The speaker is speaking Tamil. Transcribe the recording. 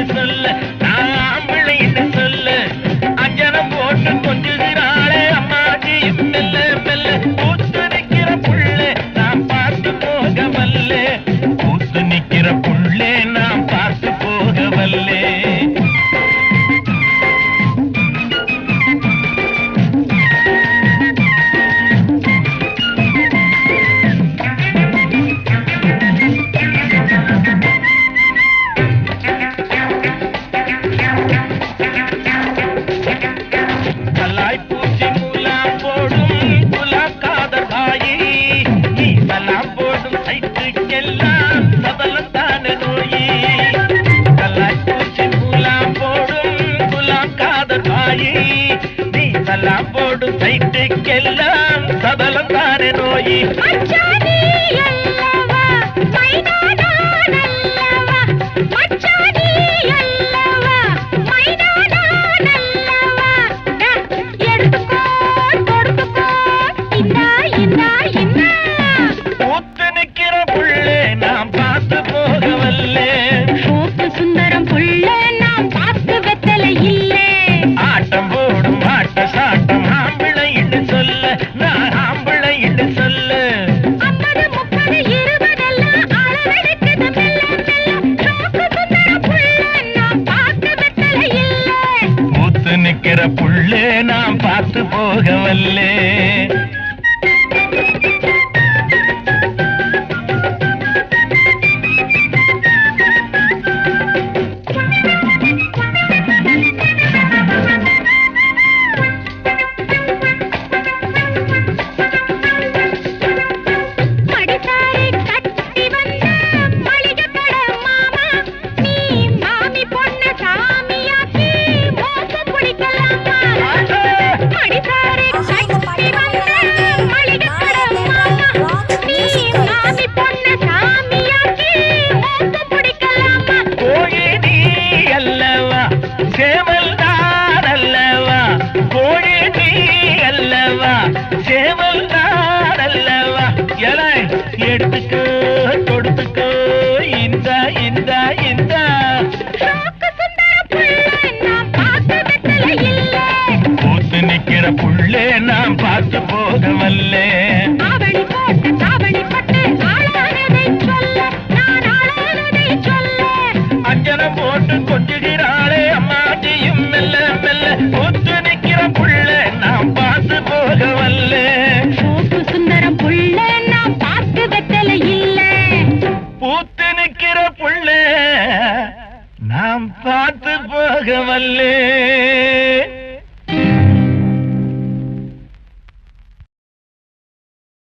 என்று சொல்ல நான் ஆம்பளை என்று சொல்ல அஞ்சனம் போட்டு கொஞ்சுகிறாளே அம்மாஜி மெல்ல மெல்ல பூத்து நிக்கிற புள்ளே நான் பார்த்து போக வல்லே பூத்து நிக்கிற புள்ளே நான் பார்த்து போக வல்லே போடும் சைட்டுக்கெல்லாம் சபலம் தானே நோயி பூத்து நிக்கிற புள்ளே நாம் பார்த்து போக வல்லே பூத்து சுந்தரம் புள்ளே நாம் பார்த்து வெத்தலை இல்லே ஆட்டம் போடும் ஆட்ட சாட்டம் ஆம்பிளை என்று சொல்ல நான் ஆம்பிளை என்று சொல்ல 50, 30, 20 எல்லாம் அளவெடுக்குது மெல்ல மெல்ல பூத்து சுந்தரம் புள்ளே நாம் பார்த்து வெத்தலை இல்லே பூத்து நிக்கிற புள்ளே நாம் பார்த்து போக வல்லே எடுத்துக்கோ கொடுத்துக்கோ இந்த இந்த இந்த பூத்து நிக்கிற புள்ளே நாம் பார்த்து போக வல்லே அஞ்சனம் போட்டு கொஞ்சுகிறாளே அம்மாஜியும் மெல்ல மெல்ல பூத்து நிக்கிற புள்ளே நாம் பார்த்து போக வல்லே சுந்தரம் புள்ளே நாம் பார்த்து வெத்தலை இல்லை பூத்து நிக்கிற புள்ளே நாம் பார்த்து போக வல்லே